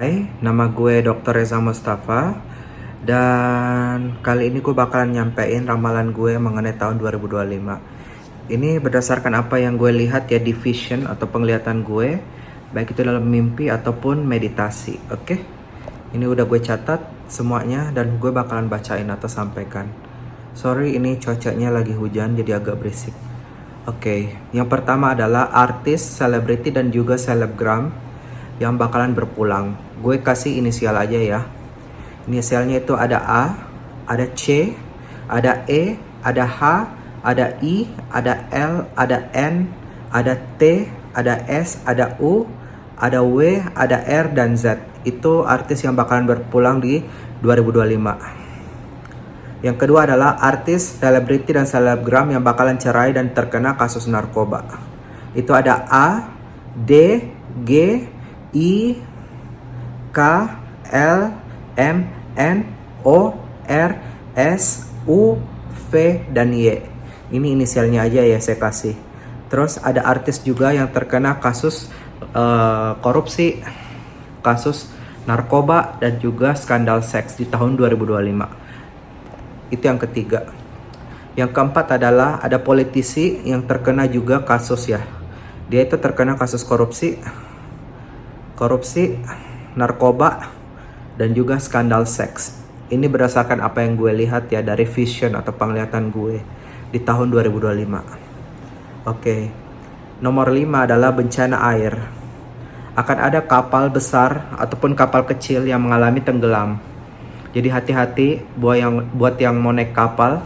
Hai, nama gue Dr. Reza Mustafa dan kali ini gue bakalan nyampein ramalan gue mengenai tahun 2025. Ini berdasarkan apa yang gue lihat ya di vision atau penglihatan gue, baik itu dalam mimpi ataupun meditasi. Oke? Ini udah gue catat semuanya dan gue bakalan bacain atau sampaikan. Sorry, ini cuacanya lagi hujan jadi agak berisik. Oke, yang pertama adalah artis, selebriti dan juga selebgram yang bakalan berpulang. Gue kasih inisial aja ya. Inisialnya itu ada A, ada C, ada E, ada H, ada I, ada L, ada N, ada T, ada S, ada U, ada W, ada R, dan Z. Itu artis yang bakalan berpulang di 2025. Yang kedua adalah artis, selebriti, dan selebgram yang bakalan cerai dan terkena kasus narkoba. Itu ada A, D, G, I, K, L, M, N, O, R, S, U, V, dan Y. Ini inisialnya aja ya saya kasih. Terus ada artis juga yang terkena kasus korupsi, kasus narkoba, dan juga skandal seks di tahun 2025. Itu yang ketiga. Yang keempat adalah ada politisi yang terkena juga kasus ya. Dia itu terkena kasus korupsi, narkoba, dan juga skandal seks. Ini berdasarkan apa yang gue lihat ya dari vision atau penglihatan gue di tahun 2025. Oke. Nomor 5 adalah bencana air. Akan ada kapal besar ataupun kapal kecil yang mengalami tenggelam. Jadi hati-hati buat yang mau naik kapal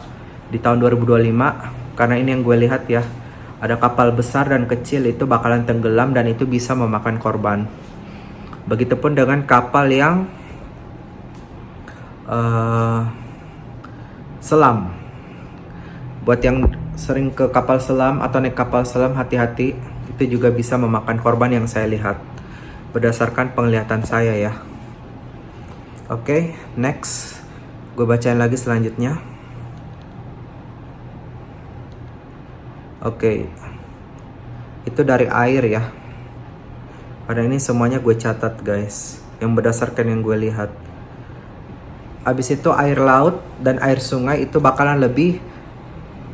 di tahun 2025, karena ini yang gue lihat ya. Ada kapal besar dan kecil itu bakalan tenggelam dan itu bisa memakan korban. Begitupun dengan kapal yang selam. Buat yang sering ke kapal selam atau naik kapal selam, hati-hati, itu juga bisa memakan korban yang saya lihat berdasarkan penglihatan saya ya. Oke, next gue bacain lagi selanjutnya. Oke, itu dari air ya. Pada ini semuanya gue catat guys, yang berdasarkan yang gue lihat. Abis itu air laut dan air sungai itu bakalan lebih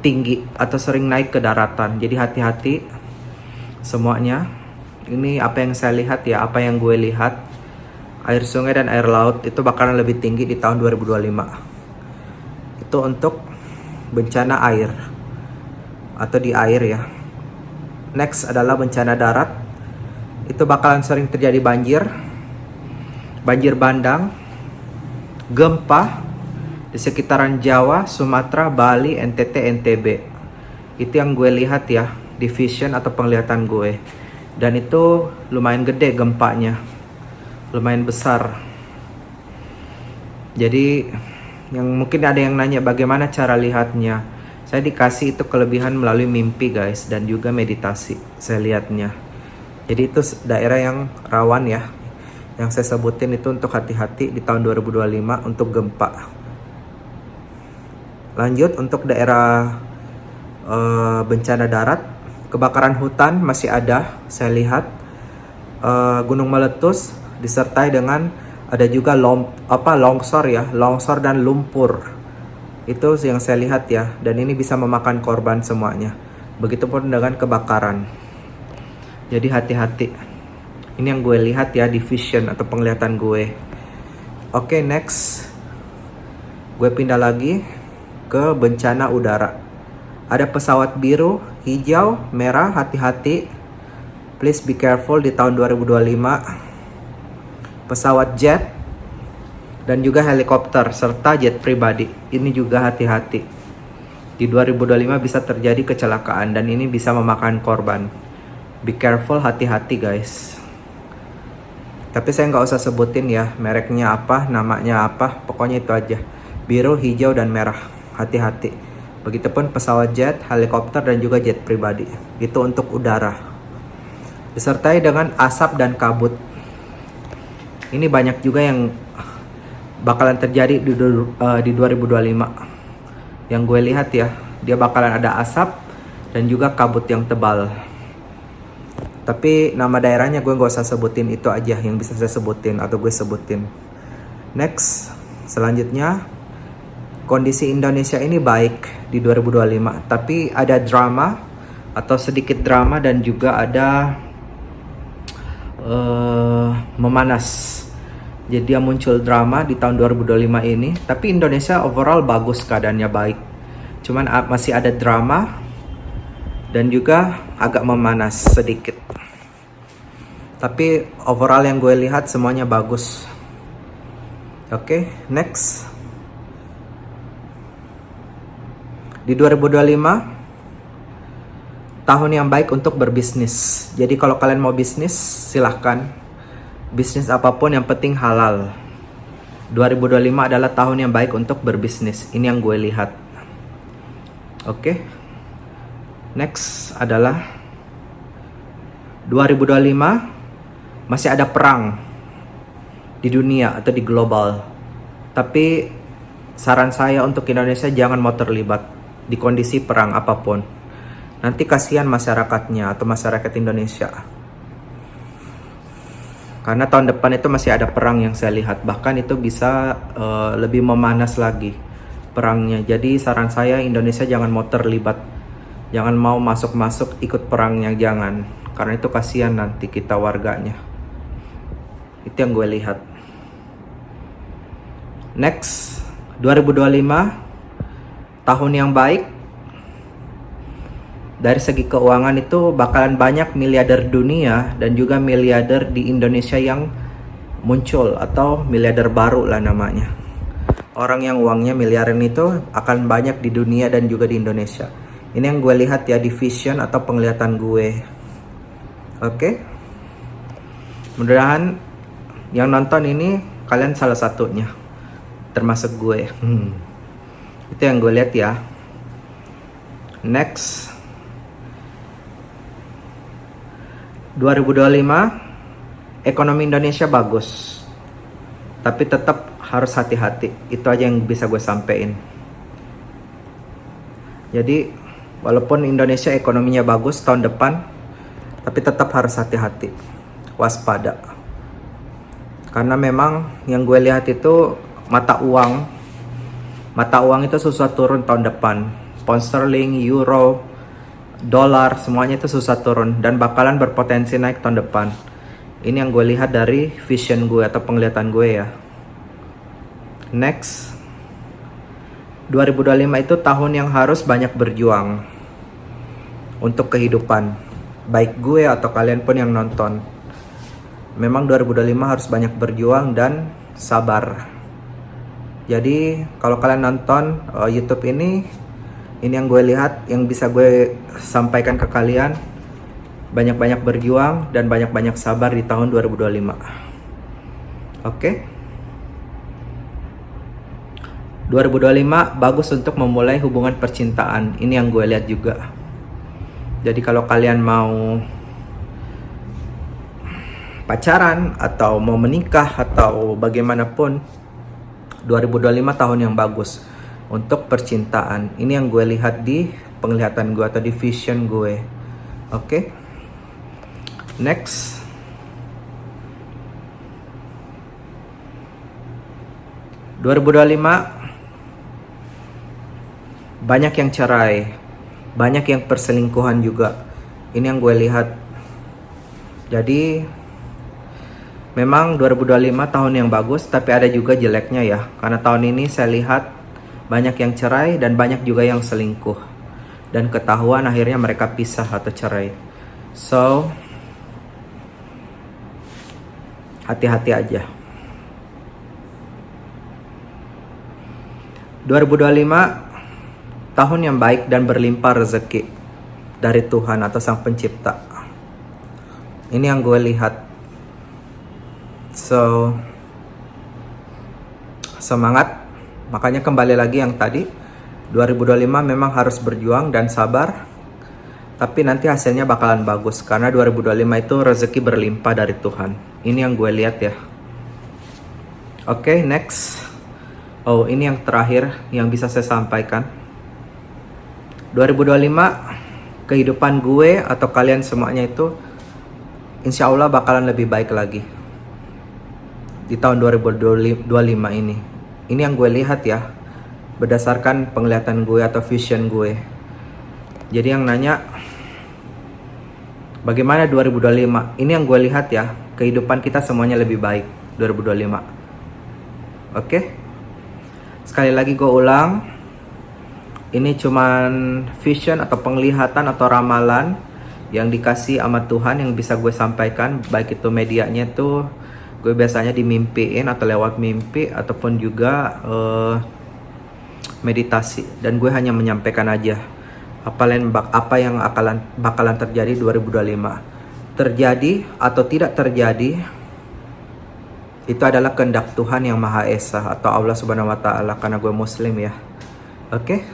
tinggi atau sering naik ke daratan. Jadi hati-hati semuanya. Ini apa yang saya lihat ya, apa yang gue lihat. Air sungai dan air laut itu bakalan lebih tinggi di tahun 2025. Itu untuk bencana air atau di air ya. Next adalah bencana darat. Itu bakalan sering terjadi banjir bandang, gempa di sekitaran Jawa, Sumatera, Bali, NTT, NTB. Itu yang gue lihat ya di vision atau penglihatan gue. Dan itu lumayan gede gempanya, lumayan besar. Jadi yang mungkin ada yang nanya bagaimana cara lihatnya. Saya dikasih itu kelebihan melalui mimpi guys, dan juga meditasi saya lihatnya. Jadi itu daerah yang rawan ya. Yang saya sebutin itu untuk hati-hati di tahun 2025 untuk gempa. Lanjut untuk daerah bencana darat, kebakaran hutan masih ada saya lihat. Gunung meletus disertai dengan ada juga longsor ya, longsor dan lumpur. Itu yang saya lihat ya, dan ini bisa memakan korban semuanya. Begitupun dengan kebakaran. Jadi hati-hati. Ini yang gue lihat ya di vision atau penglihatan gue. Oke, next. Gue pindah lagi ke bencana udara. Ada pesawat biru, hijau, merah, hati-hati. Please be careful di tahun 2025. Pesawat jet dan juga helikopter serta jet pribadi. Ini juga hati-hati. Di 2025 bisa terjadi kecelakaan dan ini bisa memakan korban. Be careful, hati-hati guys. Tapi saya nggak usah sebutin ya mereknya apa, namanya apa, pokoknya itu aja. Biru, hijau, dan merah. Hati-hati. Begitupun pesawat jet, helikopter, dan juga jet pribadi. Itu untuk udara. Disertai dengan asap dan kabut. Ini banyak juga yang bakalan terjadi di 2025. Yang gue lihat ya, dia bakalan ada asap dan juga kabut yang tebal. Tapi nama daerahnya gue gak usah sebutin, itu aja yang bisa saya sebutin atau gue sebutin. Next, selanjutnya, kondisi Indonesia ini baik di 2025, tapi ada drama atau sedikit drama dan juga ada memanas. Jadi dia muncul drama di tahun 2025 ini, tapi Indonesia overall bagus, keadaannya baik. Cuman masih ada drama dan juga agak memanas sedikit. Tapi overall yang gue lihat semuanya bagus. Oke, next. Di 2025 tahun yang baik untuk berbisnis. Jadi kalau kalian mau bisnis, silahkan. Bisnis apapun yang penting halal. 2025 adalah tahun yang baik untuk berbisnis. Ini yang gue lihat. Oke. Next adalah 2025 masih ada perang di dunia atau di global. Tapi saran saya untuk Indonesia jangan mau terlibat di kondisi perang apapun. Nanti kasihan masyarakatnya atau masyarakat Indonesia. Karena tahun depan itu masih ada perang yang saya lihat. Bahkan itu bisa lebih memanas lagi perangnya. Jadi saran saya Indonesia jangan mau terlibat. Jangan mau masuk-masuk ikut perangnya, jangan. Karena itu kasihan nanti kita warganya. Itu yang gue lihat. Next, 2025 tahun yang baik. Dari segi keuangan itu bakalan banyak miliarder dunia dan juga miliarder di Indonesia yang muncul atau miliarder baru lah namanya. Orang yang uangnya miliaran itu akan banyak di dunia dan juga di Indonesia. Ini yang gue lihat ya di vision atau penglihatan gue. Oke. Mudah-mudahan yang nonton ini kalian salah satunya. Termasuk gue. Itu yang gue lihat ya. Next. 2025 ekonomi Indonesia bagus, tapi tetap harus hati-hati. Itu aja yang bisa gue sampein. Jadi walaupun Indonesia ekonominya bagus tahun depan, tapi tetap harus hati-hati, waspada. Karena memang yang gue lihat itu mata uang itu susah turun tahun depan. Pound sterling, euro, dolar, semuanya itu susah turun dan bakalan berpotensi naik tahun depan. Ini yang gue lihat dari vision gue atau penglihatan gue ya. Next, 2025 itu tahun yang harus banyak berjuang untuk kehidupan, baik gue atau kalian pun yang nonton. Memang 2025 harus banyak berjuang dan sabar. Jadi kalau kalian nonton YouTube ini yang gue lihat, yang bisa gue sampaikan ke kalian, banyak-banyak berjuang dan banyak-banyak sabar di tahun 2025. Oke? 2025 bagus untuk memulai hubungan percintaan. Ini yang gue lihat juga. Jadi kalau kalian mau pacaran atau mau menikah atau bagaimanapun, 2025 tahun yang bagus untuk percintaan. Ini yang gue lihat di penglihatan gue atau di vision gue. Oke. Next. 2025 banyak yang cerai, banyak yang perselingkuhan juga. Ini yang gue lihat. Jadi memang 2025 tahun yang bagus, tapi ada juga jeleknya ya. Karena tahun ini saya lihat banyak yang cerai dan banyak juga yang selingkuh. Dan ketahuan akhirnya mereka pisah atau cerai. So, hati-hati aja. 2025 tahun yang baik dan berlimpah rezeki dari Tuhan atau Sang Pencipta. Ini yang gue lihat. So, semangat. Makanya kembali lagi yang tadi, 2025 memang harus berjuang dan sabar, tapi nanti hasilnya bakalan bagus karena 2025 itu rezeki berlimpah dari Tuhan. Ini yang gue lihat ya. Oke, next. Oh, ini yang terakhir yang bisa saya sampaikan. 2025 kehidupan gue atau kalian semuanya itu insya Allah bakalan lebih baik lagi di tahun 2025 ini. Ini yang gue lihat ya, berdasarkan penglihatan gue atau vision gue. Jadi yang nanya bagaimana 2025, ini yang gue lihat ya, kehidupan kita semuanya lebih baik 2025. Oke? Sekali lagi gue ulang, ini cuman vision atau penglihatan atau ramalan yang dikasih sama Tuhan yang bisa gue sampaikan. Baik itu medianya tuh gue biasanya dimimpiin atau lewat mimpi ataupun juga meditasi. Dan gue hanya menyampaikan aja apa yang bakalan terjadi 2025. Terjadi atau tidak terjadi, itu adalah kehendak Tuhan yang Maha Esa atau Allah Subhanahu wa Ta'ala, karena gue Muslim ya. Oke?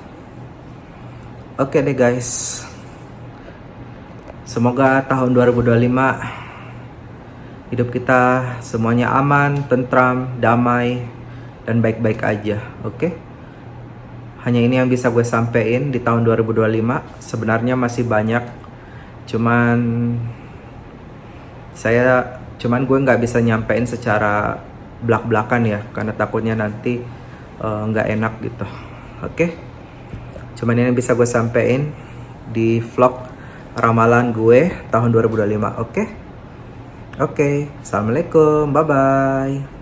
Oke deh guys. Semoga tahun 2025 hidup kita semuanya aman, tentram, damai, dan baik-baik aja. Oke? Hanya ini yang bisa gue sampein di tahun 2025. Sebenarnya masih banyak, cuman gue nggak bisa nyampein secara belak-belakan ya, karena takutnya nanti nggak enak gitu. Oke? Cuman ini yang bisa gue sampein di vlog ramalan gue tahun 2025. Oke? Oke, assalamualaikum, bye bye.